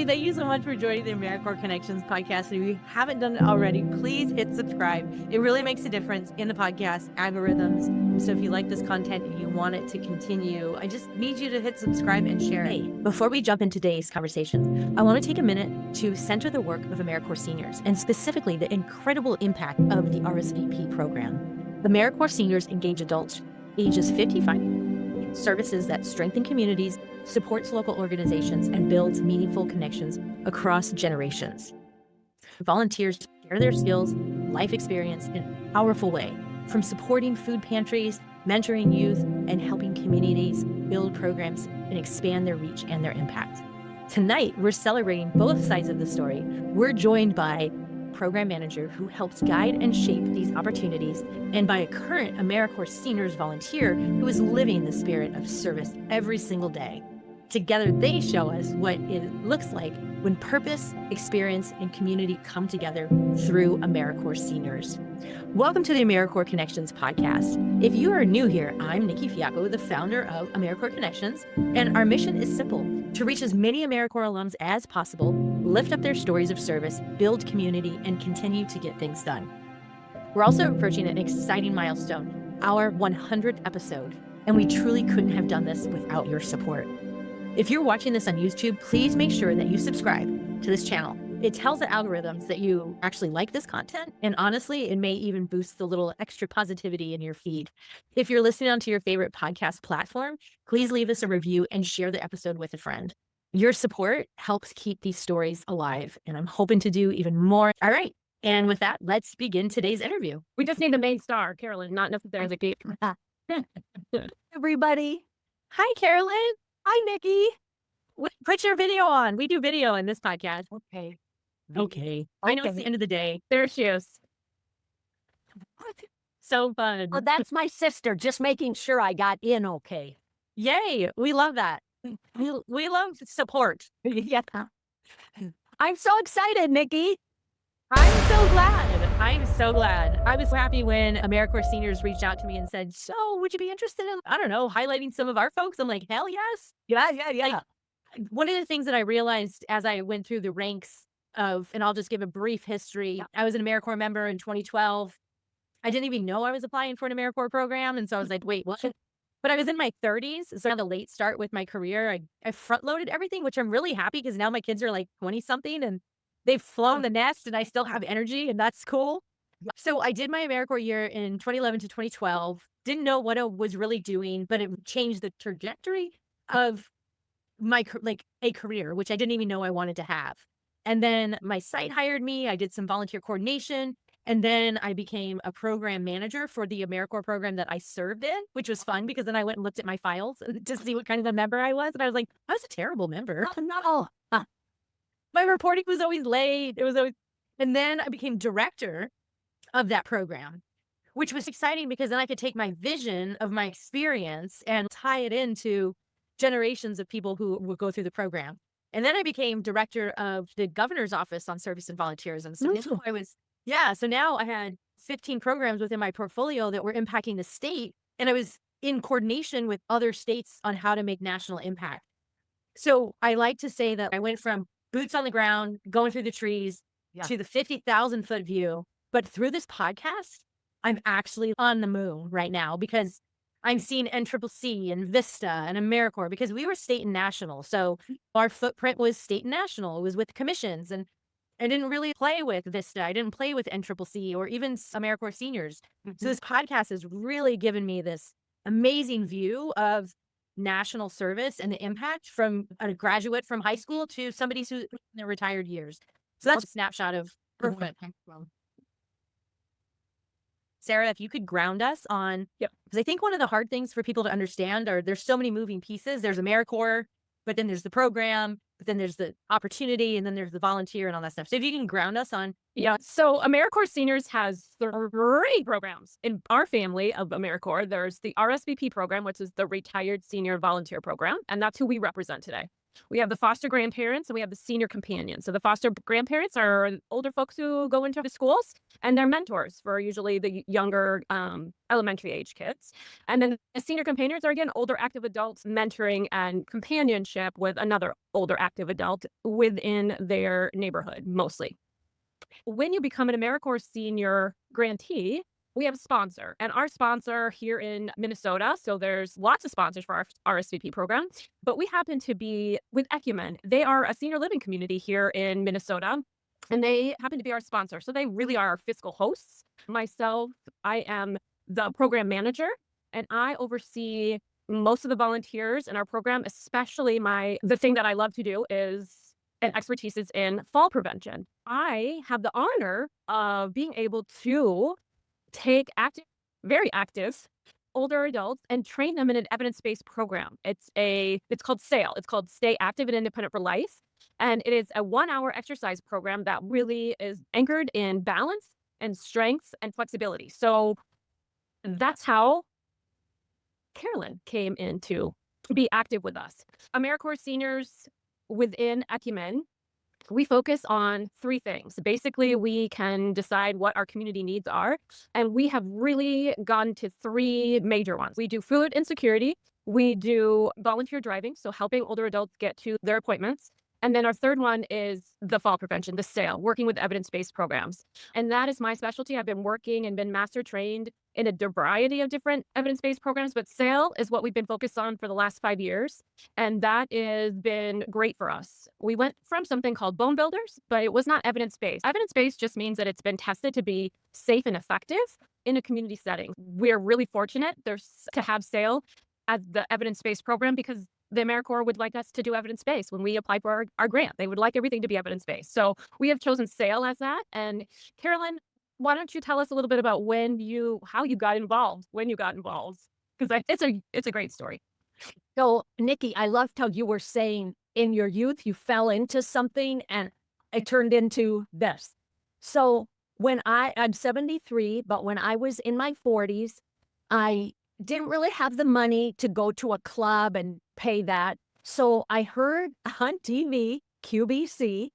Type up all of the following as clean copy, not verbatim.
Hey, thank you so much for joining the AmeriCorps Connections Podcast. If you haven't done it already, please hit subscribe. It really makes a difference in the podcast algorithms. So if you like this content and you want it to continue, I just need you to hit subscribe and share it. Hey, before we jump into today's conversations, I want to take a minute to center the work of AmeriCorps Seniors, and specifically the incredible impact of the RSVP program. AmeriCorps Seniors engage adults ages 55 in services that strengthen communities, supports local organizations, and builds meaningful connections across generations. Volunteers share their skills, life experience in a powerful way, from supporting food pantries, mentoring youth, and helping communities build programs and expand their reach and their impact. Tonight, we're celebrating both sides of the story. We're joined by a program manager who helps guide and shape these opportunities, and by a current AmeriCorps Seniors volunteer who is living the spirit of service every single day. Together, they show us what it looks like when purpose, experience, and community come together through AmeriCorps Seniors. Welcome to the AmeriCorps Connections Podcast. If you are new here, I'm Nicki Fiocco, the founder of AmeriCorps Connections, and our mission is simple: to reach as many AmeriCorps alums as possible, lift up their stories of service, build community, and continue to get things done. We're also approaching an exciting milestone, our 100th episode, and we truly couldn't have done this without your support. If you're watching this on YouTube, please make sure that you subscribe to this channel. It tells the algorithms that you actually like this content, and honestly, it may even boost the little extra positivity in your feed. If you're listening onto your favorite podcast platform, please leave us a review and share the episode with a friend. Your support helps keep these stories alive, and I'm hoping to do even more. All right. And with that, let's begin today's interview. We just need a main star, Carolyn, not necessarily Kate. Everybody. Hi, Carolyn. Hi, Nicki. Put your video on. We do video in this podcast. Okay. I know it's the end of the day. There she is. So fun. Well, that's my sister, just making sure I got in okay. Yay. We love that. We love support. Yeah. I'm so excited, Nicki. I'm so glad. I was happy when AmeriCorps Seniors reached out to me and said, so would you be interested in, I don't know, highlighting some of our folks? I'm like, hell yes. Yeah. Like, one of the things that I realized as I went through the ranks of, and I'll just give a brief history. I was an AmeriCorps member in 2012. I didn't even know I was applying for an AmeriCorps program. And so I was like, wait, what? But I was in my 30s. So I had a late start with my career. I front loaded everything, which I'm really happy because now my kids are like 20 something and they've flown the nest and I still have energy, and that's cool. So I did my AmeriCorps year in 2011 to 2012. Didn't know what I was really doing, but it changed the trajectory of my a career, which I didn't even know I wanted to have. And then my site hired me. I did some volunteer coordination, and then I became a program manager for the AmeriCorps program that I served in, which was fun because then I went and looked at my files to see what kind of a member I was, and I was like, I was a terrible member. No. My reporting was always late. And then I became director of that program, which was exciting because then I could take my vision of my experience and tie it into generations of people who would go through the program. And then I became director of the governor's office on service and volunteerism. So so now I had 15 programs within my portfolio that were impacting the state. And I was in coordination with other states on how to make national impact. So I like to say that I went from boots on the ground, going through the trees, to the 50,000 foot view. But through this podcast, I'm actually on the moon right now because I'm seeing NCCC and Vista and AmeriCorps because we were state and national. So our footprint was state and national. It was with commissions, and I didn't really play with Vista. I didn't play with NCCC or even AmeriCorps Seniors. So this podcast has really given me this amazing view of national service and the impact from a graduate from high school to somebody who's in their retired years. So that's a snapshot of perfect. Sarah, if you could ground us on, because I think one of the hard things for people to understand are there's so many moving pieces. There's AmeriCorps, but then there's the program, but then there's the opportunity, and then there's the volunteer and all that stuff. So if you can ground us on. So AmeriCorps Seniors has 3 programs in our family of AmeriCorps. There's the RSVP program, which is the Retired Senior Volunteer Program, and that's who we represent today. We have the foster grandparents and we have the senior companions. So the foster grandparents are older folks who go into the schools and they're mentors for usually the younger elementary age kids. And then the senior companions are, again, older active adults mentoring and companionship with another older active adult within their neighborhood, mostly. When you become an AmeriCorps Senior grantee, we have a sponsor, and our sponsor here in Minnesota, so there's lots of sponsors for our RSVP program, but we happen to be with Ecumen. They are a senior living community here in Minnesota, and they happen to be our sponsor. So they really are our fiscal hosts. Myself, I am the program manager, and I oversee most of the volunteers in our program, especially the thing that I love to do is and expertise is in fall prevention. I have the honor of being able to take very active older adults and train them in an evidence-based program. It's called SAIL. It's called Stay Active and Independent for Life. And it is a 1-hour exercise program that really is anchored in balance and strength and flexibility. So that's how Carolyn came in to be active with us. AmeriCorps Seniors within Ecumen, we focus on 3 things. Basically, we can decide what our community needs are, and we have really gone to 3 major ones. We do food insecurity, we do volunteer driving, so helping older adults get to their appointments, and then our 3rd one is the fall prevention, the SAIL, working with evidence-based programs. And that is my specialty. I've been working and been master trained in a variety of different evidence-based programs, but SAIL is what we've been focused on for the last 5 years. And that has been great for us. We went from something called bone builders, but it was not evidence-based. Evidence-based just means that it's been tested to be safe and effective in a community setting. We're really fortunate to have SAIL as the evidence-based program because the AmeriCorps would like us to do evidence-based when we apply for our grant. They would like everything to be evidence-based. So we have chosen SAIL as that. And Carolyn, why don't you tell us a little bit about how you got involved, when you got involved? Because it's a great story. So, Nicki, I loved how you were saying in your youth, you fell into something and it turned into this. So I'm 73, but when I was in my 40s, I didn't really have the money to go to a club and pay that. So I heard on TV, QBC,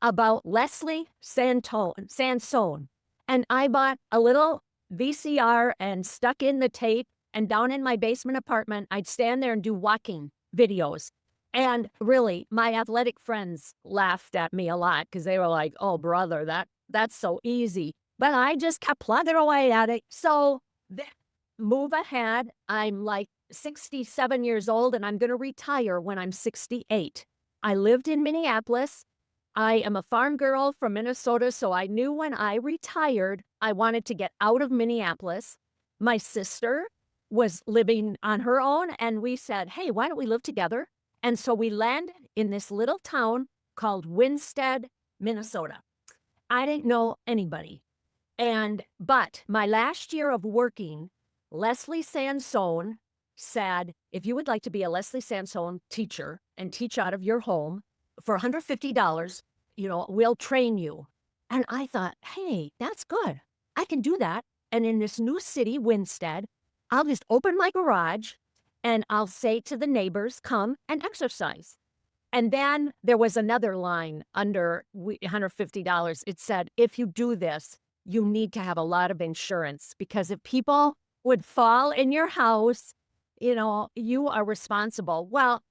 about Leslie Sansone. And I bought a little VCR and stuck in the tape. And down in my basement apartment, I'd stand there and do walking videos. And really, my athletic friends laughed at me a lot because they were like, oh, brother, that's so easy. But I just kept plugging away at it. So move ahead. I'm like 67 years old and I'm going to retire when I'm 68. I lived in Minneapolis. I am a farm girl from Minnesota, so I knew when I retired, I wanted to get out of Minneapolis. My sister was living on her own, and we said, hey, why don't we live together? And so we landed in this little town called Winstead, Minnesota. I didn't know anybody. But my last year of working, Leslie Sansone said, if you would like to be a Leslie Sansone teacher and teach out of your home for $150, we'll train you. And I thought, hey, that's good. I can do that. And in this new city, Winstead, I'll just open my garage and I'll say to the neighbors, come and exercise. And then there was another line under $150. It said, if you do this, you need to have a lot of insurance because if people would fall in your house, you are responsible. Well,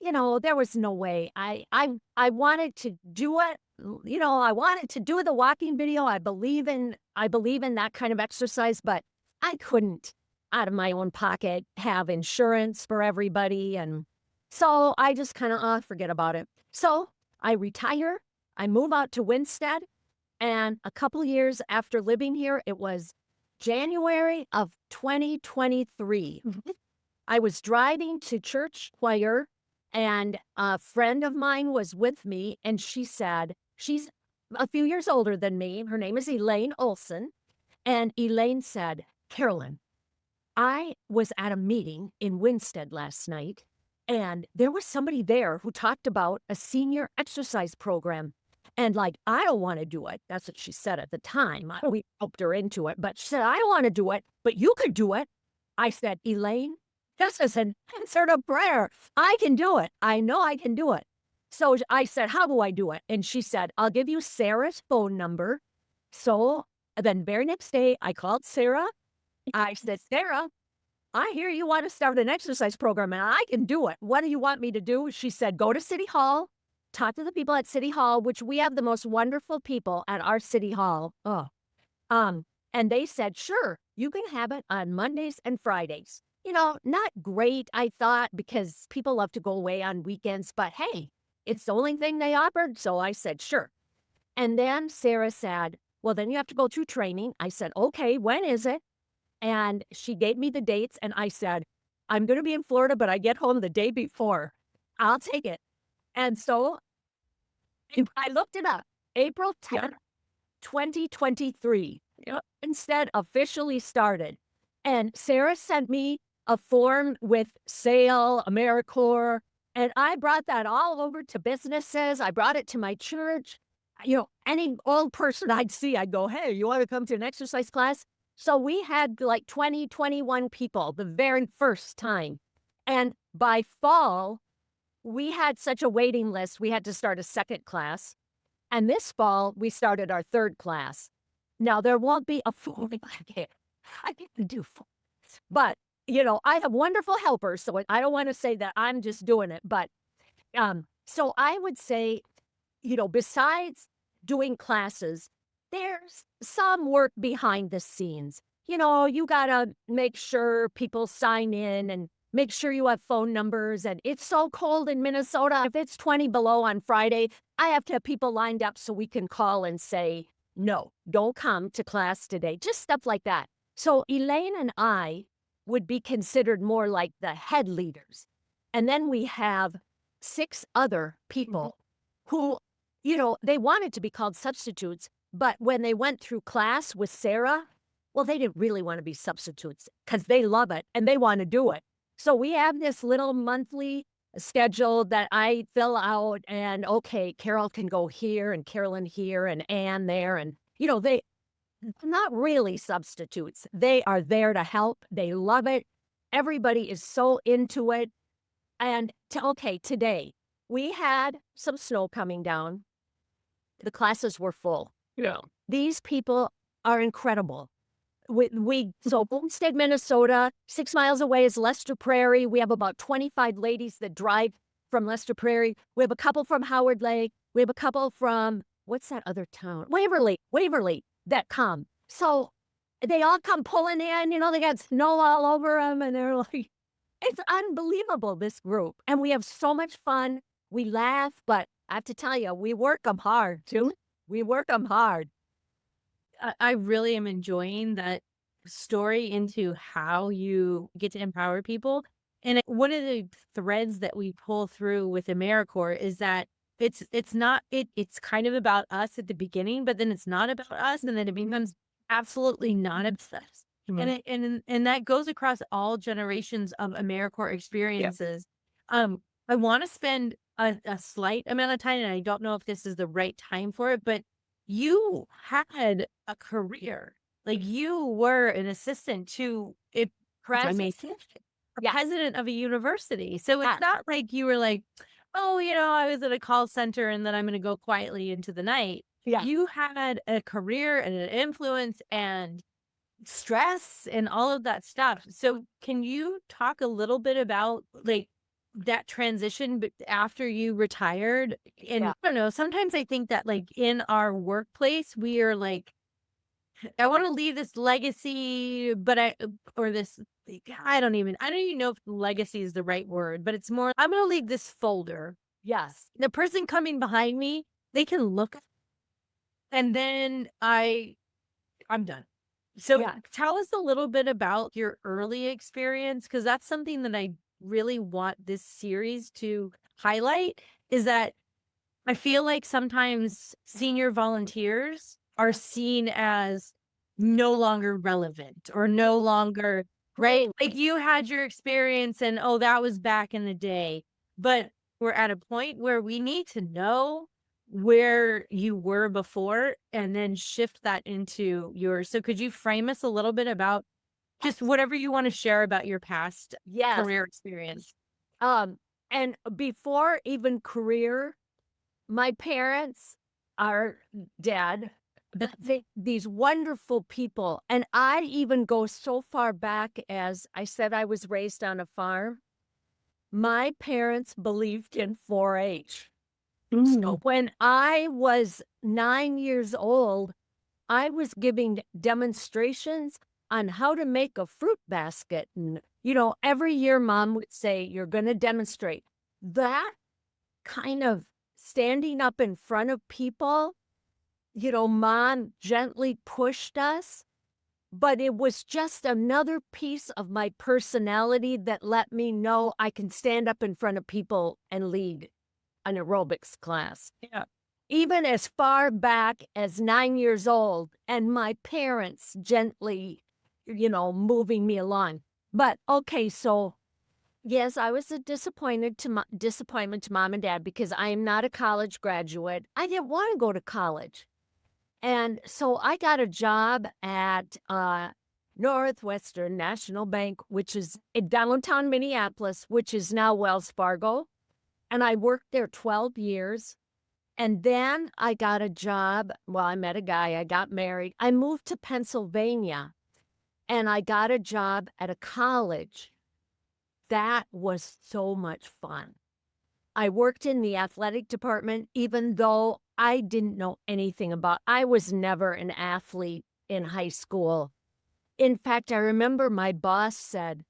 there was no way. I wanted to do it. I wanted to do the walking video. I believe in that kind of exercise, but I couldn't out of my own pocket have insurance for everybody. And so I just kind of forget about it. So I retire, I move out to Winstead, and a couple years after living here, it was January of 2023. I was driving to church choir, and a friend of mine was with me, and she said, she's a few years older than me. Her name is Elaine Olson. And Elaine said, Carolyn, I was at a meeting in Winstead last night, and there was somebody there who talked about a senior exercise program. And I don't want to do it. That's what she said at the time. We helped her into it, but she said, I don't want to do it, but you could do it. I said, Elaine, This is an answer to prayer. I can do it. I know I can do it. So I said, how do I do it? And she said, I'll give you Sarah's phone number. So then very next day, I called Sarah. I said, Sarah, I hear you want to start an exercise program and I can do it. What do you want me to do? She said, go to City Hall, talk to the people at City Hall, which we have the most wonderful people at our City Hall. And they said, sure, you can have it on Mondays and Fridays. Not great, I thought, because people love to go away on weekends, but hey, it's the only thing they offered. So I said, sure. And then Sarah said, well, then you have to go through training. I said, okay, when is it? And she gave me the dates, and I said, I'm going to be in Florida, but I get home the day before. I'll take it. And so I looked it up. April 10th, 2023. Instead officially started. And Sarah sent me a form with SAIL, AmeriCorps, and I brought that all over to businesses. I brought it to my church. Any old person I'd see, I'd go, hey, you want to come to an exercise class? So we had like 20, 21 people the very first time. And by fall, we had such a waiting list, we had to start a second class. And this fall, we started our third class. Now, there won't be a full, I can't do full. But, I have wonderful helpers, so I don't want to say that I'm just doing it. But so I would say, besides doing classes, there's some work behind the scenes. You got to make sure people sign in and make sure you have phone numbers. And it's so cold in Minnesota. If it's 20 below on Friday, I have to have people lined up so we can call and say, no, don't come to class today. Just stuff like that. So Elaine and I would be considered more like the head leaders. And then we have 6 other people who, they wanted to be called substitutes. But when they went through class with Sarah, well, they didn't really want to be substitutes because they love it and they want to do it. So we have this little monthly schedule that I fill out and, okay, Carol can go here and Carolyn here and Ann there. And, they not really substitutes. They are there to help. They love it. Everybody is so into it. And today we had some snow coming down. The classes were full. Yeah. These people are incredible. So Homestead, Minnesota, 6 miles away is Lester Prairie. We have about 25 ladies that drive from Lester Prairie. We have a couple from Howard Lake. We have a couple from, what's that other town? Waverly, that come. So they all come pulling in, they got snow all over them. And they're like, it's unbelievable, this group. And we have so much fun. We laugh, but I have to tell you, we work them hard, too. We work them hard. I really am enjoying that story into how you get to empower people. And one of the threads that we pull through with AmeriCorps is that it's kind of about us at the beginning, but then it's not about us, and then it becomes absolutely not obsessed. Mm-hmm. And that goes across all generations of AmeriCorps experiences. Yep. I want to spend a slight amount of time, and I don't know if this is the right time for it, but you had a career. Like, you were an assistant to a president of a university. So it's not like you were like, oh, I was at a call center and then I'm going to go quietly into the night. Yeah. You had a career and an influence and stress and all of that stuff. So can you talk a little bit about that transition after you retired? And I don't know, sometimes I think that in our workplace, we are I want to leave this legacy, but I don't even know if legacy is the right word, but it's more, I'm going to leave this folder. Yes. The person coming behind me, they can look and then I'm done. So tell us a little bit about your early experience, because that's something that I really want this series to highlight, is that I feel like sometimes senior volunteers are seen as no longer relevant or no longer, right? Like, you had your experience and, oh, that was back in the day. But we're at a point where we need to know where you were before and then shift that into yours. So could you frame us a little bit about just whatever you want to share about your past Yes. career experience. And before even career, my parents are dead. These wonderful people. And I even go so far back as I said I was raised on a farm. My parents believed in 4-H. So when I was 9 years old, I was giving demonstrations on how to make a fruit basket. And, every year Mom would say, you're going to demonstrate. That kind of standing up in front of people, Mom gently pushed us, but it was just another piece of my personality that let me know I can stand up in front of people and lead an aerobics class. Yeah. Even as far back as 9 years old, and my parents gently, moving me along. But okay, so yes, I was a disappointment to Mom and Dad because I am not a college graduate. I didn't want to go to college. And so I got a job at Northwestern National Bank, which is in downtown Minneapolis, which is now Wells Fargo. And I worked there 12 years. And then I got a job. Well, I met a guy. I got married. I moved to Pennsylvania and I got a job at a college. That was so much fun. I worked in the athletic department, even though I didn't know anything about, I was never an athlete in high school. In fact, I remember my boss said,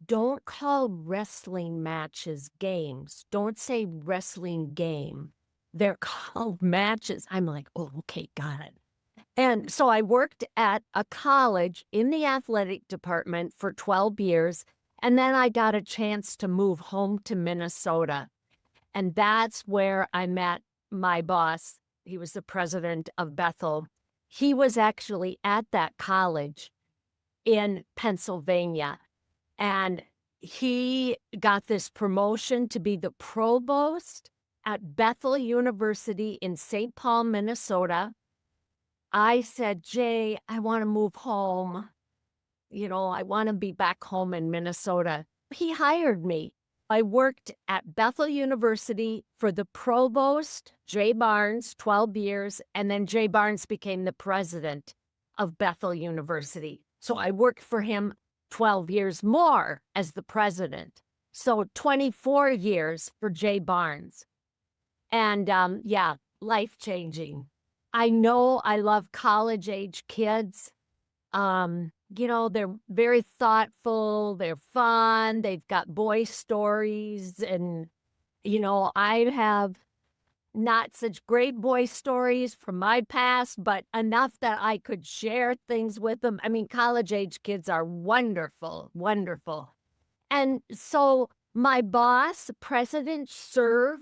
don't call wrestling matches games. Don't say wrestling game. They're called matches. I'm like, oh, okay, got it. And so I worked at a college in the athletic department for 12 years. And then I got a chance to move home to Minnesota. And that's where I met my boss. He was the president of Bethel. He was actually at that college in Pennsylvania. And he got this promotion to be the provost at Bethel University in St. Paul, Minnesota. I said, Jay, I want to move home. I want to be back home in Minnesota. He hired me. I worked at Bethel University for the provost, Jay Barnes, 12 years, and then Jay Barnes became the president of Bethel University. So I worked for him 12 years more as the president. So 24 years for Jay Barnes. And life-changing. I know I love college-age kids. They're very thoughtful, they're fun, they've got boy stories, and, I have not such great boy stories from my past, but enough that I could share things with them. I mean, college-age kids are wonderful, wonderful. And so my boss, president, serve,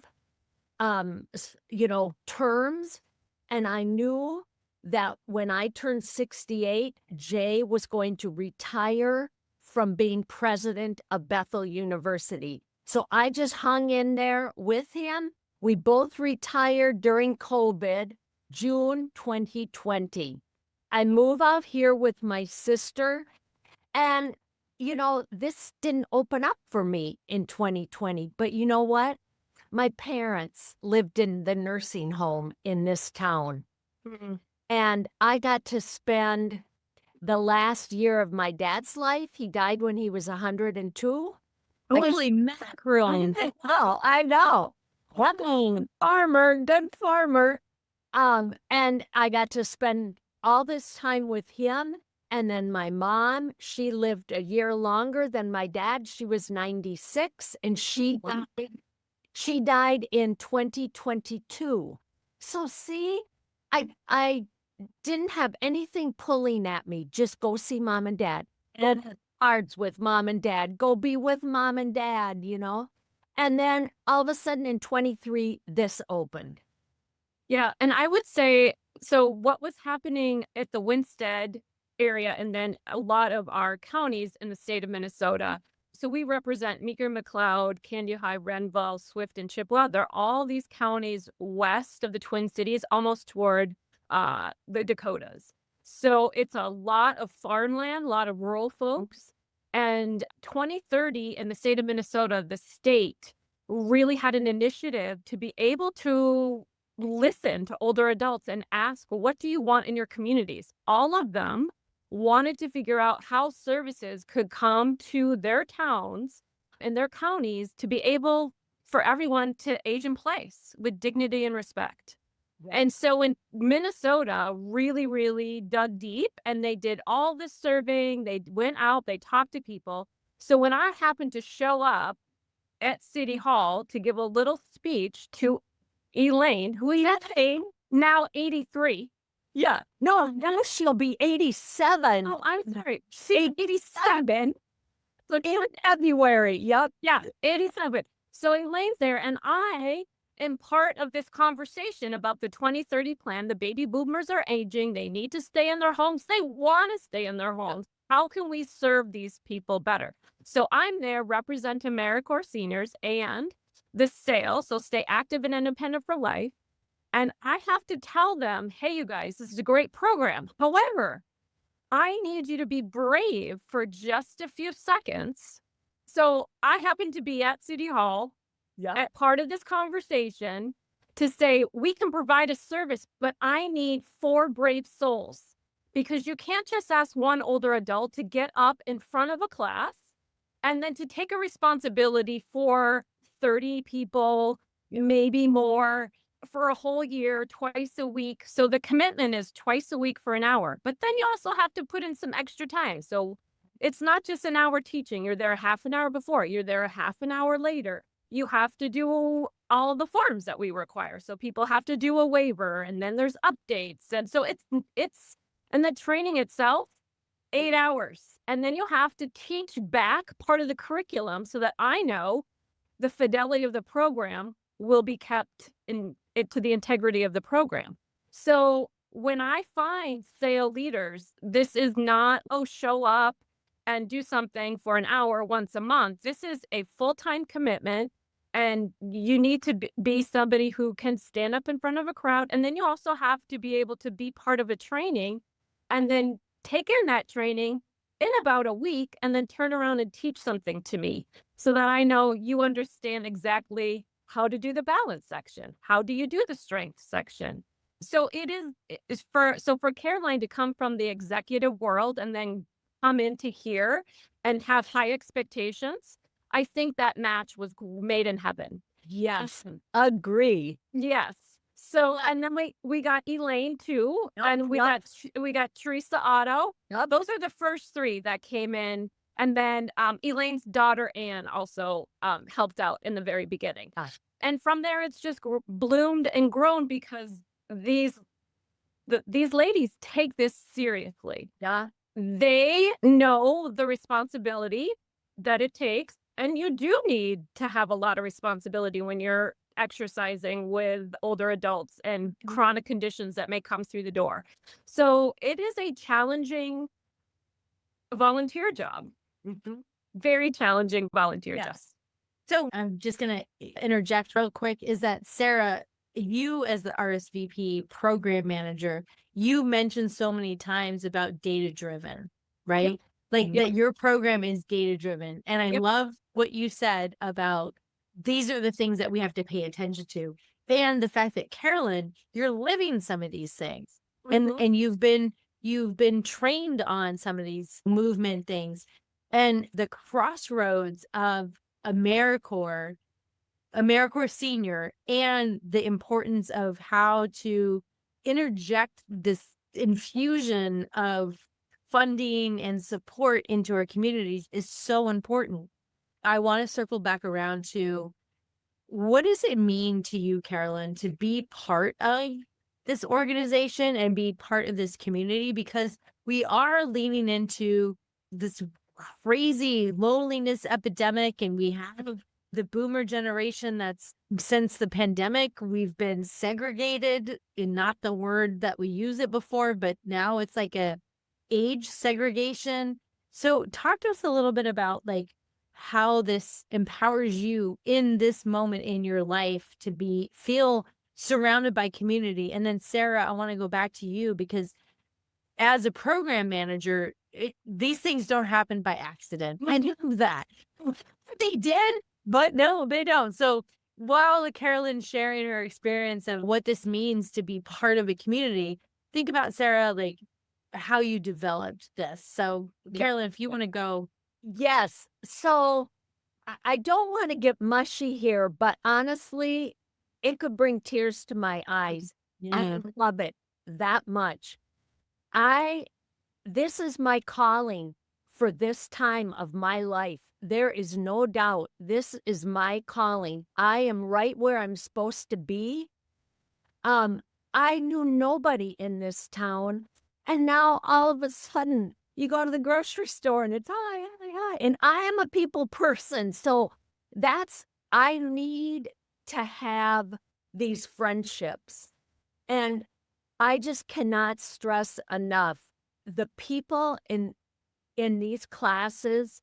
terms, and I knew that when I turned 68, Jay was going to retire from being president of Bethel University. So I just hung in there with him. We both retired during COVID, June 2020. I moved out here with my sister, and, this didn't open up for me in 2020. But you know what? My parents lived in the nursing home in this town. Mm-hmm. And I got to spend the last year of my dad's life. He died when he was 102. Holy mackerel. Oh, I know. Farmer, good farmer. And I got to spend all this time with him. And then my mom, she lived a year longer than my dad. She was 96, and she died in 2022. So see, I didn't have anything pulling at me. Just go see mom and dad. And cards with mom and dad. Go be with mom and dad, And then all of a sudden in 23, this opened. Yeah. And I would say, so what was happening at the Winstead area and then a lot of our counties in the state of Minnesota. So we represent Meeker, McLeod, Candy High, Renville, Swift, and Chippewa. They're all these counties west of the Twin Cities, almost toward the Dakotas. So it's a lot of farmland, a lot of rural folks. And 2030 in the state of Minnesota, the state really had an initiative to be able to listen to older adults and ask, what do you want in your communities? All of them wanted to figure out how services could come to their towns and their counties to be able for everyone to age in place with dignity and respect. And so in Minnesota, really, really dug deep, and they did all this surveying. They went out, they talked to people. So when I happened to show up at City Hall to give a little speech to Elaine, who is now 83. Yeah. No, now she'll be 87. Oh, I'm sorry. She's 87. So In February. Yep. yeah, 87. So Elaine's there, and I am part of this conversation about the 2030 plan. The baby boomers are aging. They need to stay in their homes. They want to stay in their homes. How can we serve these people better? So I'm there representing AmeriCorps Seniors and the SAIL, so Stay Active and Independent for Life. And I have to tell them, hey, you guys, this is a great program. However, I need you to be brave for just a few seconds. So I happen to be at City Hall at part of this conversation to say, we can provide a service, but I need 4 brave souls, because you can't just ask one older adult to get up in front of a class and then to take a responsibility for 30 people, maybe more, for a whole year, twice a week. So the commitment is twice a week for an hour, but then you also have to put in some extra time. So it's not just an hour teaching. You're there half an hour before, you're there a half an hour later. You have to do all the forms that we require. So people have to do a waiver, and then there's updates. And so and the training itself, 8 hours. And then you have to teach back part of the curriculum so that I know the fidelity of the program will be kept to the integrity of the program. So when I find SAIL leaders, this is not, show up and do something for an hour once a month. This is a full-time commitment, and you need to be somebody who can stand up in front of a crowd. And then you also have to be able to be part of a training and then take in that training in about a week and then turn around and teach something to me so that I know you understand exactly how to do the balance section. How do you do the strength section? So for Caroline to come from the executive world and then come into here and have high expectations, I think that match was made in heaven. Yes. Agree. Yes. So, and then we got Elaine too, and we got Teresa Otto. Those are the first 3 that came in, and then Elaine's daughter Anne also helped out in the very beginning. Gosh. And from there, it's just bloomed and grown because these ladies take this seriously. Yeah. They know the responsibility that it takes, and you do need to have a lot of responsibility when you're exercising with older adults and chronic conditions that may come through the door. So it is a challenging volunteer job. Mm-hmm. Very challenging volunteer job. So I'm just going to interject real quick, is that Sarah, you as the RSVP program manager, you mentioned so many times about data driven, right? Yep. Like that your program is data driven. And I love what you said about these are the things that we have to pay attention to. And the fact that, Carolyn, you're living some of these things. And you've been trained on some of these movement things. And the crossroads of AmeriCorps Senior, and the importance of how to interject this infusion of funding and support into our communities is so important. I want to circle back around to, what does it mean to you, Carolyn, to be part of this organization and be part of this community? Because we are leaning into this crazy loneliness epidemic, and we have the boomer generation that's, since the pandemic, we've been segregated, in not the word that we use it before, but now it's like a age segregation. So talk to us a little bit about like how this empowers you in this moment in your life to feel surrounded by community. And then Sarah, I want to go back to you, because as a program manager, these things don't happen by accident. I knew that. They did, but no, they don't. So while Carolyn's sharing her experience of what this means to be part of a community, think about, Sarah, like how you developed this. So Carolyn, if you want to go. Yes. So I don't want to get mushy here, but honestly, it could bring tears to my eyes. I love it that much. This is my calling for this time of my life. There is no doubt this is my calling. I am right where I'm supposed to be. I knew nobody in this town, and now all of a sudden you go to the grocery store and it's hi, hi, hi. And I am a people person. So I need to have these friendships. And I just cannot stress enough the people in these classes,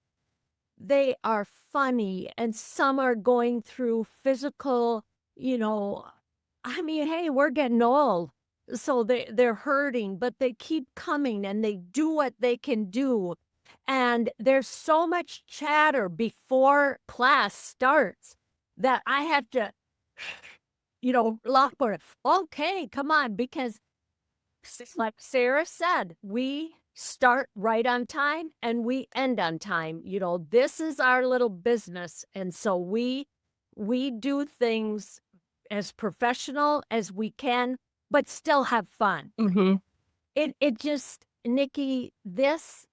they are funny, and some are going through physical, I mean, hey, we're getting old. So they're hurting, but they keep coming and they do what they can do. And there's so much chatter before class starts that I have to, lock for it. Okay, come on, because like Sarah said, we start right on time and we end on time. This is our little business. And so we do things as professional as we can, but still have fun. Mm-hmm. It just, Nicki, this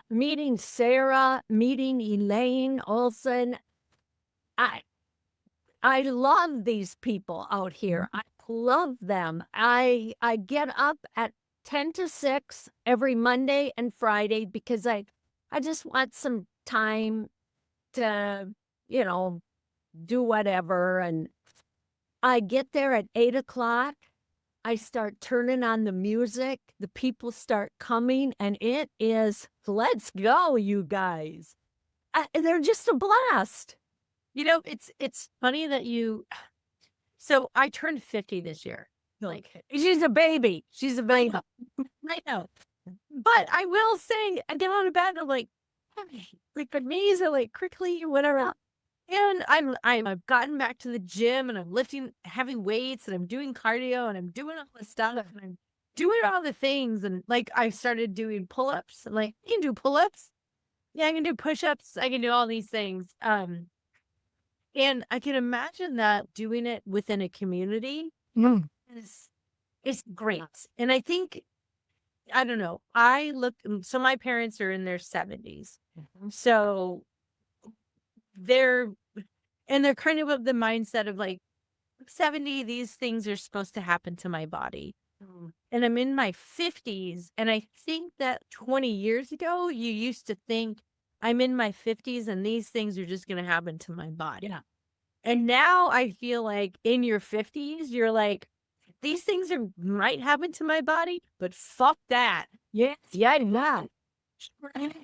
meeting Sarah, meeting Elaine Olson, I love these people out here. I love them. I get up at 10 to 6 every Monday and Friday because I just want some time to, do whatever. And I get there at 8 o'clock. I start turning on the music. The people start coming, and it is, let's go, you guys. They're just a blast. It's funny that so I turned 50 this year. Like, she's a baby. She's a baby. I know. But I will say, I get out of bed and I'm like my knees are like crickly or whatever. And I've gotten back to the gym and I'm lifting heavy weights and I'm doing cardio and I'm doing all this stuff and I'm doing all the things. And like, I started doing pull-ups. I'm like, you can do pull-ups. Yeah, I can do push-ups. I can do all these things. And I can imagine that doing it within a community is great. And I think, I don't know, so my parents are in their 70s. So they're kind of the mindset of like, 70, these things are supposed to happen to my body. And I'm in my 50s. And I think that 20 years ago, you used to think I'm in my 50s and these things are just going to happen to my body. Yeah. And now I feel like in your 50s, you're like, these things might happen to my body, but fuck that. Yes. Yeah, yeah.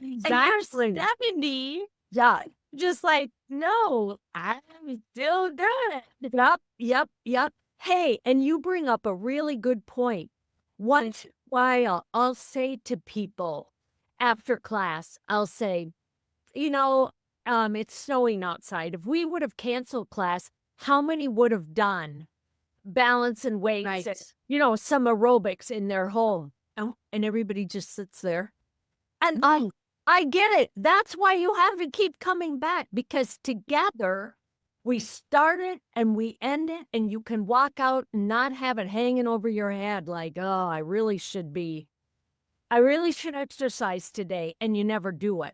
Exactly. 70. Yeah. Just like, no, I'm still doing it. Yep. Hey, and you bring up a really good point. Once in a while, I'll say to people after class, I'll say, it's snowing outside. If we would have canceled class, how many would have done balance and weights, Right. and, some aerobics in their home? Oh, and everybody just sits there. And I get it. That's why you have to keep coming back, because together we start it and we end it, and you can walk out and not have it hanging over your head like, oh, I really should exercise today, and you never do it.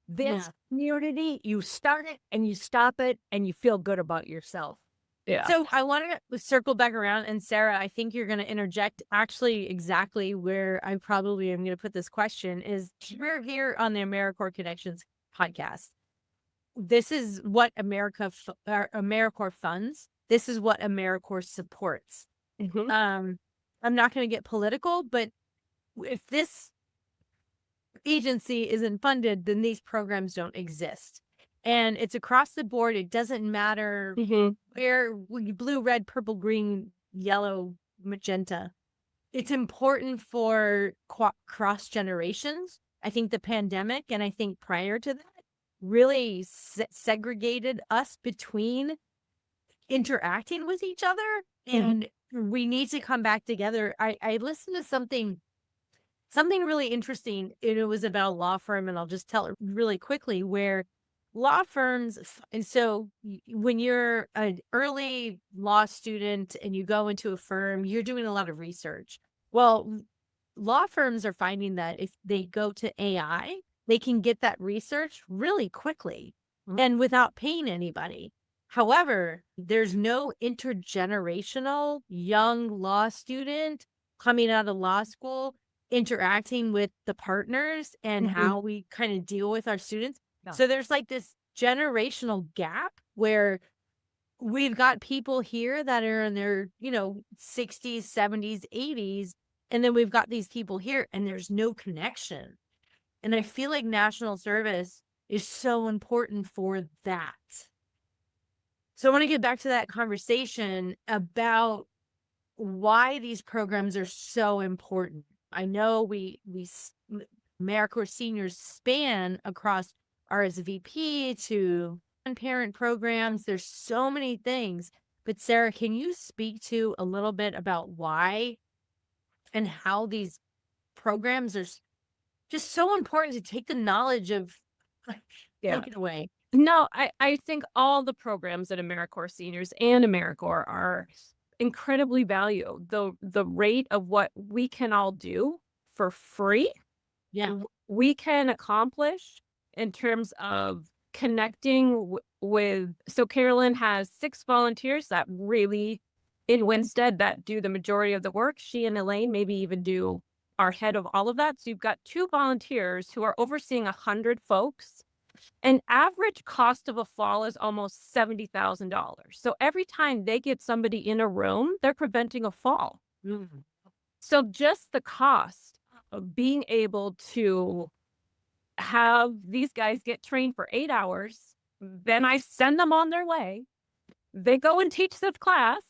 This community, you start it and you stop it and you feel good about yourself. Yeah. So I want to circle back around, and Sarah, I think you're going to interject actually exactly where I probably am going to put this question is we're here on the AmeriCorps Connections podcast. This is what AmeriCorps funds. This is what AmeriCorps supports. Mm-hmm. I'm not going to get political, but if this agency isn't funded, then these programs don't exist. And it's across the board. It doesn't matter where blue, red, purple, green, yellow, magenta. it's important for cross generations. I think the pandemic, and I think prior to that, really segregated us between interacting with each other, and we need to come back together. I listened to something really interesting, and it was about a law firm, and I'll just tell it really quickly, where law firms, and so when you're an early law student and you go into a firm, you're doing a lot of research. Well, law firms are finding that if they go to AI, they can get that research really quickly and without paying anybody. However, there's no intergenerational young law student coming out of law school interacting with the partners and how we kind of deal with our students. Yeah. So there's like this generational gap where we've got people here that are in their, 60s, 70s, 80s, and then we've got these people here and there's no connection. And I feel like national service is so important for that. So I want to get back to that conversation about why these programs are so important. I know AmeriCorps Seniors span across RSVP to parent programs. There's so many things. But Sarah, can you speak to a little bit about why and how these programs are just so important to take the knowledge of, take it away? No, I think all the programs at AmeriCorps Seniors and AmeriCorps are incredibly valued. The rate of what we can all do for free, we can accomplish in terms of connecting with. So Carolyn has 6 volunteers that really in Winstead that do the majority of the work. She and Elaine maybe even do our head of all of that. So you've got 2 volunteers who are overseeing 100 folks. An average cost of a fall is almost $70,000. So every time they get somebody in a room, they're preventing a fall. So just the cost of being able to have these guys get trained for 8 hours, then I send them on their way. They go and teach this class.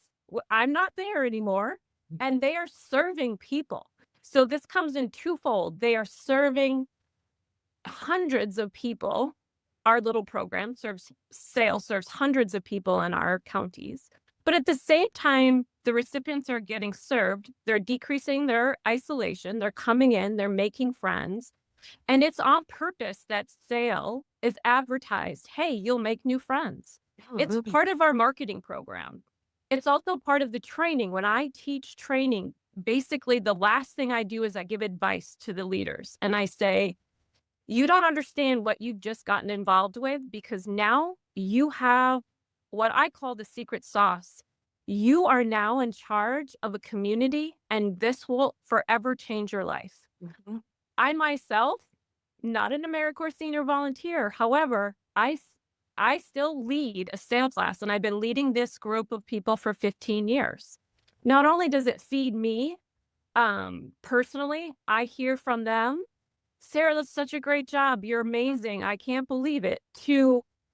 I'm not there anymore. And they are serving people. So this comes in twofold. They are serving hundreds of people. Our little program serves hundreds of people in our counties. But at the same time, the recipients are getting served. They're decreasing their isolation. They're coming in. They're making friends. And it's on purpose that SAIL is advertised. Hey, you'll make new friends. It's part of our marketing program. It's also part of the training. When I teach training, basically the last thing I do is I give advice to the leaders. And I say, you don't understand what you've just gotten involved with, because now you have what I call the secret sauce. You are now in charge of a community, and this will forever change your life. I myself, not an AmeriCorps senior volunteer. However, I still lead a SAIL class, and I've been leading this group of people for 15 years. Not only does it feed me personally, I hear from them, Sarah, that's such a great job. You're amazing. I can't believe it.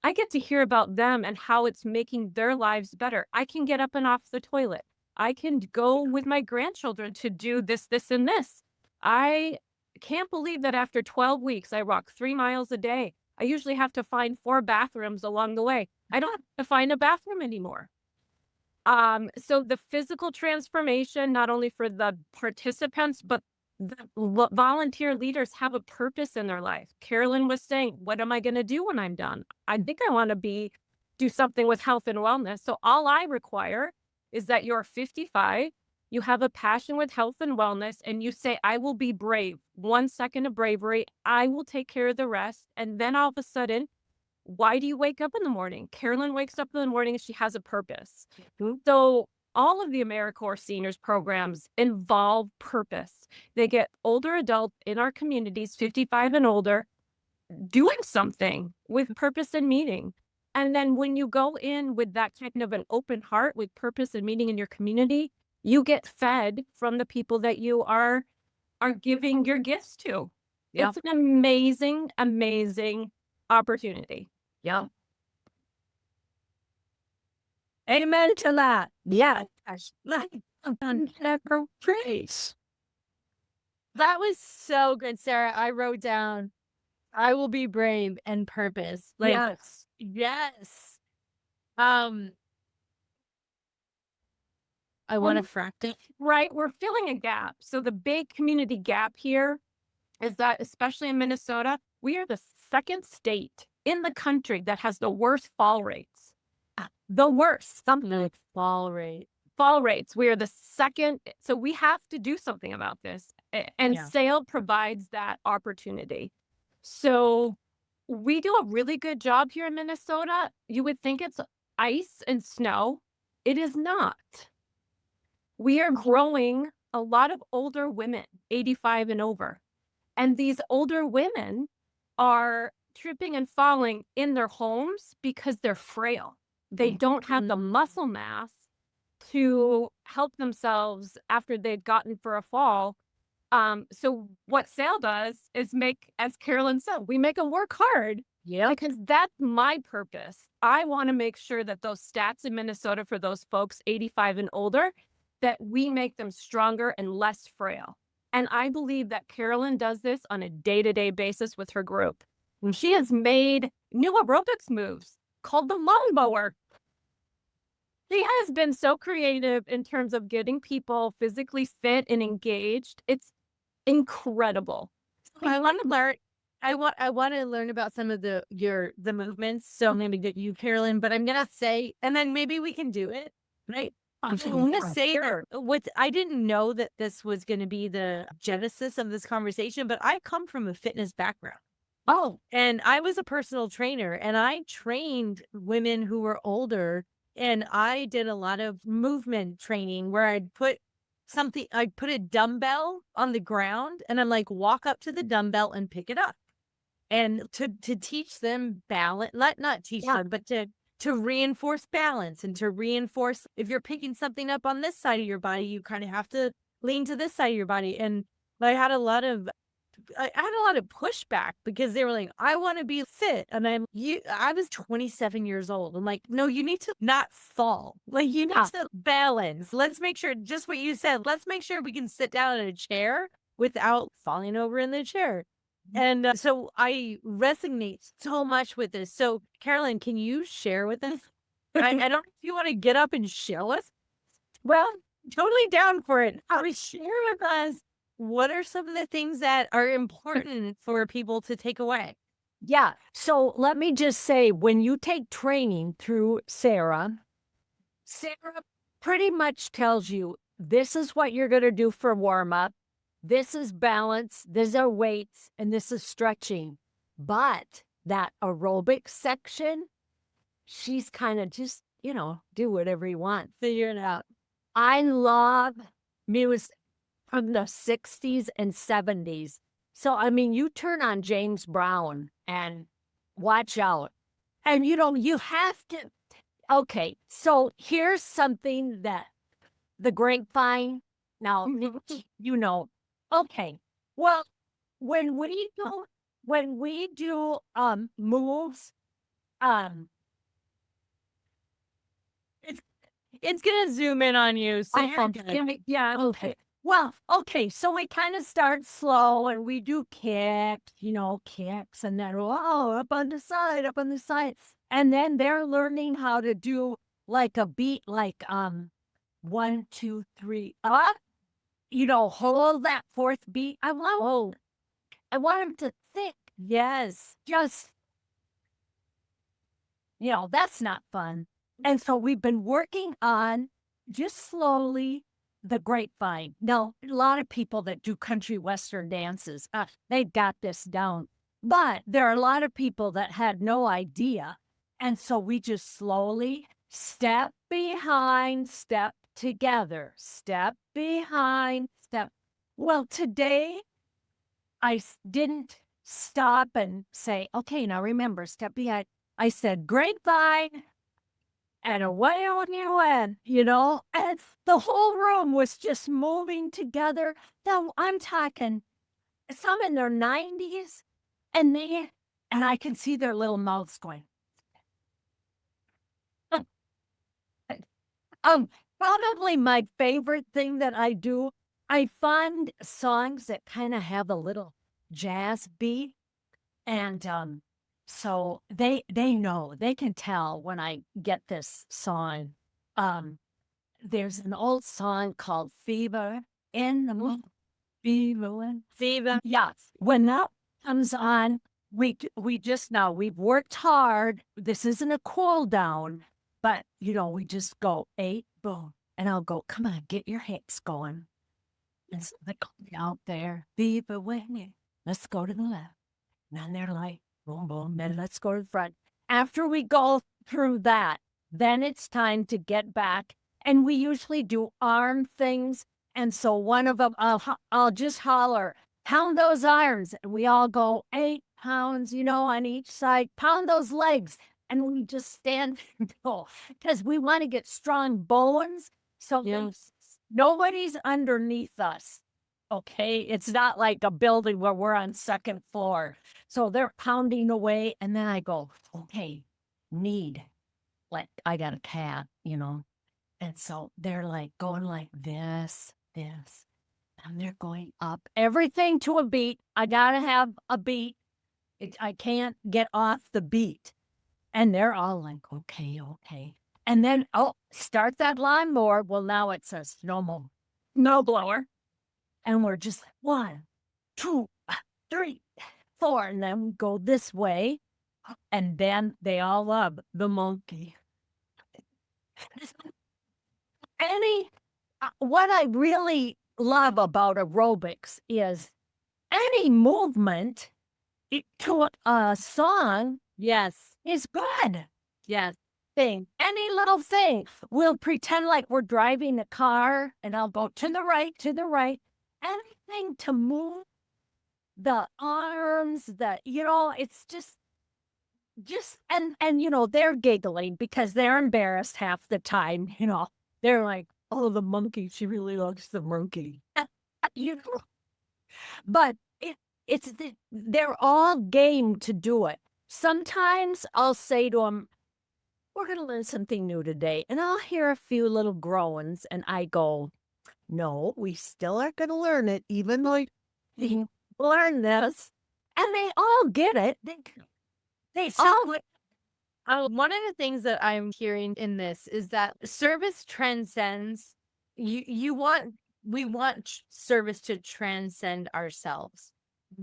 I get to hear about them and how it's making their lives better. I can get up and off the toilet. I can go with my grandchildren to do this, this, and this. I can't believe that after 12 weeks, I walk 3 miles a day. I usually have to find 4 bathrooms along the way. I don't have to find a bathroom anymore. So the physical transformation, not only for the participants, but the volunteer leaders have a purpose in their life. Carolyn was saying, what am I going to do when I'm done? I think I want to do something with health and wellness. So all I require is that you're 55, you have a passion with health and wellness, and you say, I will be brave. 1 second of bravery. I will take care of the rest. And then all of a sudden, why do you wake up in the morning? Carolyn wakes up in the morning and she has a purpose. So all of the AmeriCorps Seniors programs involve purpose. They get older adults in our communities, 55 and older, doing something with purpose and meaning. And then when you go in with that kind of an open heart with purpose and meaning in your community, you get fed from the people that you are giving your gifts to. It's an amazing, amazing opportunity. Amen to that. Yeah. Praise. That was so good, Sarah. I wrote down, I will be brave and purpose. Like, Yes. yes. Um, I want to fractal. Right. We're filling a gap. So the big community gap here is that, especially in Minnesota, we are the second state in the country that has the worst fall rates. The worst. Something like fall rate. Fall rates. We are the second. So we have to do something about this. And Yeah. SAIL provides that opportunity. So we do a really good job here in Minnesota. You would think it's ice and snow. It is not. We are growing a lot of older women, 85 and over. And these older women are tripping and falling in their homes because they're frail. They don't have the muscle mass to help themselves after they've gotten for a fall. So what SAIL does is make, as Carolyn said, we make them work hard. Yeah. Because that's my purpose. I want to make sure that those stats in Minnesota for those folks 85 and older, that we make them stronger and less frail. And I believe that Carolyn does this on a day-to-day basis with her group. When she has made new aerobics moves called the lawnmower. She has been so creative in terms of getting people physically fit and engaged. It's incredible. I want to learn. I want to learn about some of the movements. So I'm going to get you, Carolyn, but I'm going to say, and then maybe we can do it, right? I'm going to say that I didn't know that this was going to be the genesis of this conversation, but I come from a fitness background. Oh, And I was a personal trainer, and I trained women who were older, and I did a lot of movement training where I'd put a dumbbell on the ground, and I'm like, walk up to the dumbbell and pick it up. And to teach them balance, not teach them, but to reinforce balance and to reinforce, if you're picking something up on this side of your body, you kind of have to lean to this side of your body. And I had a lot of pushback because they were like, I want to be fit. And I was 27 years old. I'm like, no, you need to not fall. Like, you need to balance. Let's make sure, just what you said, let's make sure we can sit down in a chair without falling over in the chair. And so I resonate so much with this. So Carolyn, can you share with us? I don't know if you want to get up and show us. Well, totally down for it. Share with us, what are some of the things that are important for people to take away? yeah. So let me just say, when you take training through Sarah pretty much tells you, this is what you're going to do for warm up. This is balance, these are weights, and this is stretching. But that aerobic section, she's kind of just, do whatever you want. Figure it out. I love music from the 60s and 70s. So, I mean, you turn on James Brown and watch out. And, you have to. Okay, so here's something that the grapevine, now, okay, well, when we do moves, It's gonna zoom in on you. So yeah, okay. Well, okay, so we kind of start slow and we do kicks, and then up on the side. And then they're learning how to do like a beat, like 1, 2, 3, up. Hold that fourth beat. I want them to think. yes. Just, that's not fun. And so we've been working on just slowly the grapevine. Now, a lot of people that do country western dances, they got this down. But there are a lot of people that had no idea. And so we just slowly, step behind, step together, step behind, step. Well, today I didn't stop and say, okay, now remember, step behind. I said, grapevine. And away on you went, and the whole room was just moving together. Now I'm talking some in their 90s, and I can see their little mouths going. Probably my favorite thing that I do, I find songs that kind of have a little jazz beat, and so they know, they can tell when I get this song. There's an old song called Fever in the Moon. Fever. Yes. When that comes on, we just know we've worked hard. This isn't a cool down, but we just go 8, boom. And I'll go, come on, get your hips going. And so they go out there, Fever when let's go to the left. And then they're like, boom, boom, then let's go to the front. After we go through that, then it's time to get back. And we usually do arm things. And so one of them, I'll just holler, pound those arms. And we all go 8 pounds, on each side, pound those legs. And we just stand and go because we want to get strong bones. So nobody's underneath us. Okay. It's not like a building where we're on second floor. So they're pounding away. And then I go, okay, like I got a cat, And so they're like going like this, and they're going up everything to a beat. I got to have a beat. I can't get off the beat. And they're all like, okay. And then, start that lawnmower. Well, now it says no blower. And we're just like 1, 2, 3, 4. And then we go this way. And then they all love the monkey. What I really love about aerobics is any movement to a song is good. Yes. Any little thing. We'll pretend like we're driving a car and I'll go to the right. Anything to move the arms, it's just and they're giggling because they're embarrassed half the time, They're like, oh, the monkey, she really likes the monkey. But they're all game to do it. Sometimes I'll say to them, we're going to learn something new today. And I'll hear a few little groans and I go, no, we still are going to learn it, even though we learn this. And they all get it. They all one of the things that I'm hearing in this is that service transcends. We want service to transcend ourselves.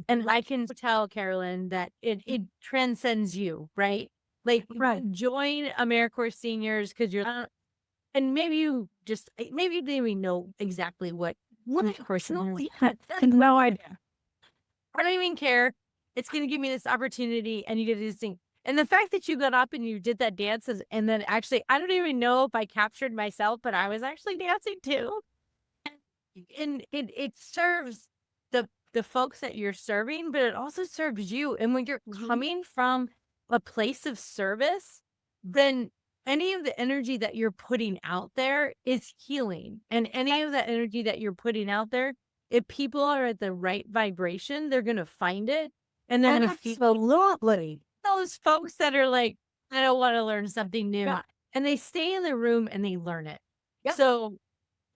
And I can tell, Carolyn, that it transcends you, right? Like, join AmeriCorps Seniors because you're, and maybe you know exactly what AmeriCorps Seniors. No idea. I don't even care. It's going to give me this opportunity, and you get this thing. And the fact that you got up and you did that dance, and then actually, I don't even know if I captured myself, but I was actually dancing too. And it serves the folks that you're serving, but it also serves you. And when you're coming from a place of service, then any of the energy that you're putting out there is healing. And any of that energy that you're putting out there, if people are at the right vibration, they're going to find it. And they're going to feel lovely. Those folks that are like, I don't want to learn something new. Yeah. And they stay in the room and they learn it. Yep. So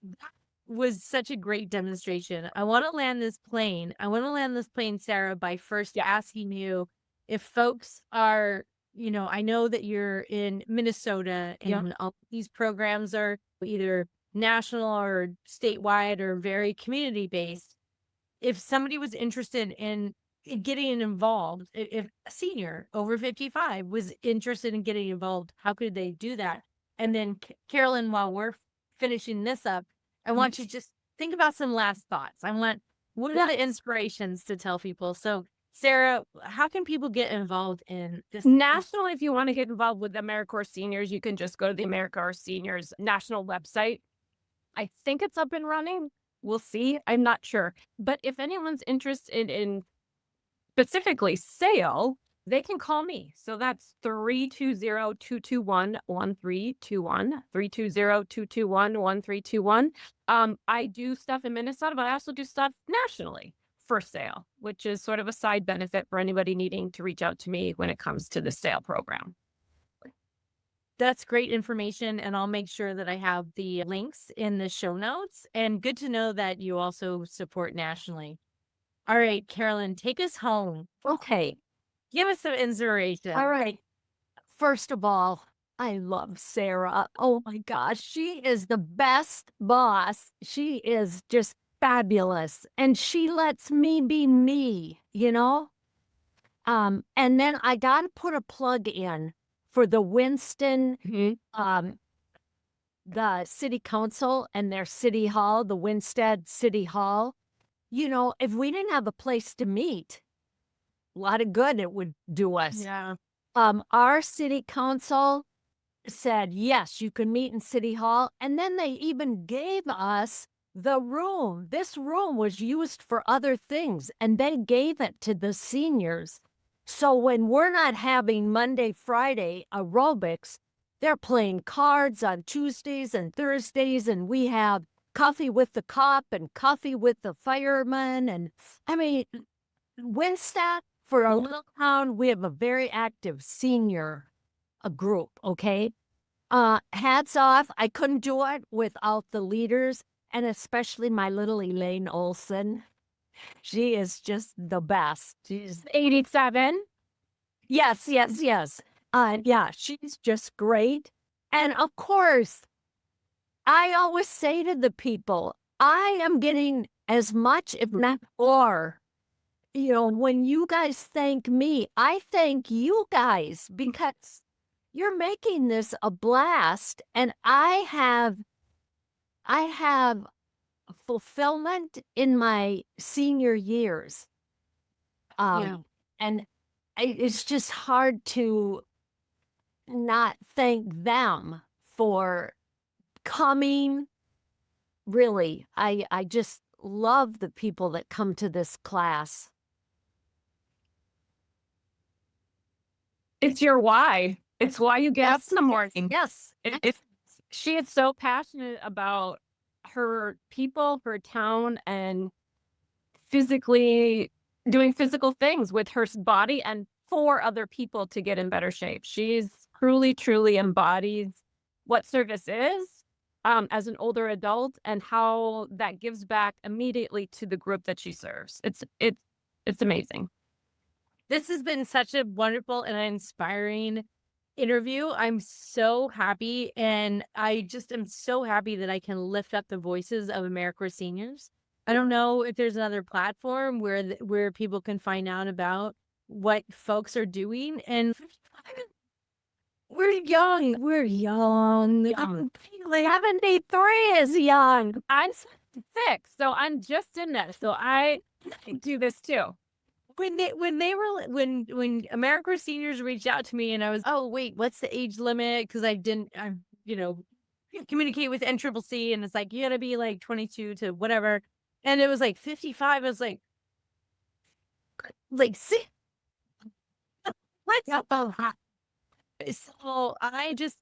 that was such a great demonstration. I want to land this plane, Sarah, by first asking you if folks are, I know that you're in Minnesota and all these programs are either national or statewide or very community based. If somebody was interested in getting involved, if a senior over 55 was interested in getting involved, how could they do that? And then Carolyn, while we're finishing this up, I want you to just think about some last thoughts. What are the inspirations to tell people? So Sarah, how can people get involved in this? National, if you want to get involved with AmeriCorps Seniors, you can just go to the AmeriCorps Seniors national website. I think it's up and running. We'll see. I'm not sure. But if anyone's interested in specifically SAIL, they can call me. So that's 320-221-1321, 320-221-1321. I do stuff in Minnesota, but I also do stuff nationally for SAIL, which is sort of a side benefit for anybody needing to reach out to me when it comes to the SAIL program. That's great information, and I'll make sure that I have the links in the show notes. And good to know that you also support nationally. All right, Carolyn, take us home. Okay. Give us some inspiration. All right. First of all, I love Sarah. Oh my gosh, she is the best boss. She is just fabulous. And she lets me be me, you know? And then I got to put a plug in for the Winston, the city council and their city hall, the Winstead City Hall. You know, if we didn't have a place to meet, a lot of good it would do us. Yeah. Our city council said, yes, you can meet in City Hall. And then they even gave us the room. This room was used for other things, and they gave it to the seniors. So when we're not having Monday, Friday aerobics, they're playing cards on Tuesdays and Thursdays, and we have coffee with the cop and coffee with the fireman. And I mean, Winston, for a little town, we have a very active senior group, okay? Hats off. I couldn't do it without the leaders, and especially my little Elaine Olson. She is just the best. She's 87. yes. Yeah, she's just great. And of course, I always say to the people, I am getting as much, if not more. You know, when you guys thank me, I thank you guys because you're making this a blast. And I have fulfillment in my senior years. And it's just hard to not thank them for coming. Really, I just love the people that come to this class. It's your why. It's why you get up in the morning. Yes. She is so passionate about her people, her town, and physically doing physical things with her body and for other people to get in better shape. She's truly embodies what service is as an older adult and how that gives back immediately to the group that she serves. It's amazing. This has been such a wonderful and inspiring interview. I'm so happy, and I just am so happy that I can lift up the voices of AmeriCorps Seniors. I don't know if there's another platform where people can find out about what folks are doing. And we're young. I'm 73 is young. I'm 6, so I'm just in that. So I do this too. When AmeriCorps Seniors reached out to me, and I was, oh wait, what's the age limit? Because I communicate with NCCC, and it's like you got to be like 22 to whatever, and it was like 55. I was like, see, what? So I just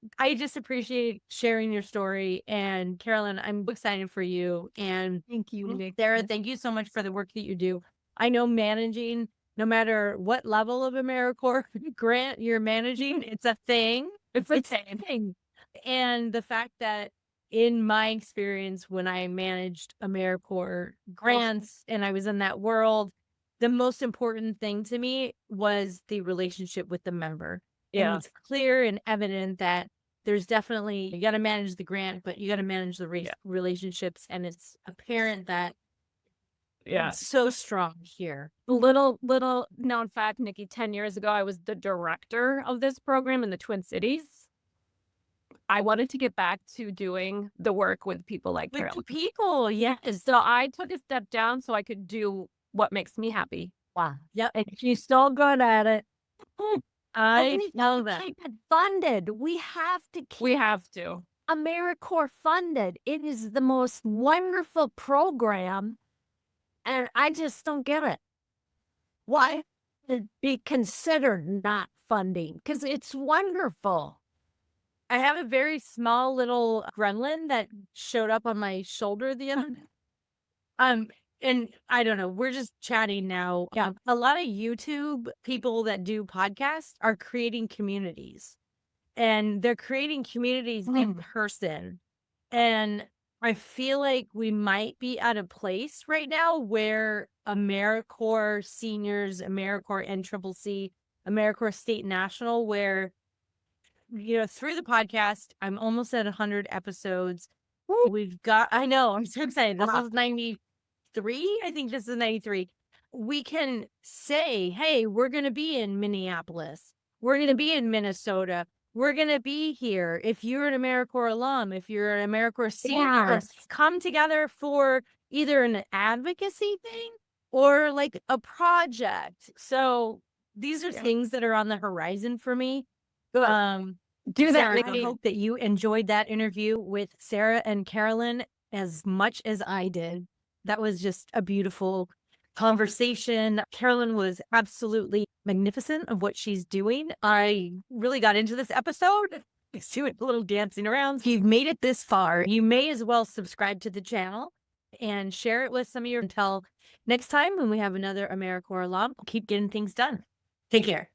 appreciate sharing your story, and Carolyn, I'm excited for you. And Thank you, Nick. Sarah, thank you so much for the work that you do. I know managing, no matter what level of AmeriCorps grant you're managing, it's a thing. It's a thing. And the fact that in my experience, when I managed AmeriCorps grants and I was in that world, the most important thing to me was the relationship with the member. Yeah. And it's clear and evident that there's definitely, you got to manage the grant, but you got to manage the relationships. And it's apparent that it's so strong here. Little known fact, Nicki, 10 years ago, I was the director of this program in the Twin Cities. I wanted to get back to doing the work with people like Carolyn. With people, yes. So I took a step down so I could do what makes me happy. Wow. Yep. And she's so good at it. I know that. Keep it funded. We have to keep AmeriCorps funded. It is the most wonderful program. And I just don't get it. Why should be considered not funding? Because it's wonderful. I have a very small little gremlin that showed up on my shoulder the other day. And I don't know, we're just chatting now. Yeah. A lot of YouTube people that do podcasts are creating communities. and they're creating communities in person. And I feel like we might be at a place right now where AmeriCorps Seniors, AmeriCorps NCCC, AmeriCorps State National, where, through the podcast, I'm almost at 100 episodes. We've got, I know, I'm so excited. This is 93. I think this is 93. We can say, hey, we're going to be in Minneapolis. We're going to be in Minnesota. We're going to be here. If you're an AmeriCorps alum, if you're an AmeriCorps senior, come together for either an advocacy thing or like a project. So these are things that are on the horizon for me. Do that. Sarah, I hope that you enjoyed that interview with Sarah and Carolyn as much as I did. That was just a beautiful conversation. Carolyn was absolutely magnificent of what she's doing. I really got into this episode. It's doing a little dancing around. If you've made it this far, you may as well subscribe to the channel and share it with some of your. Until next time when we have another AmeriCorps alum, keep getting things done. Take care.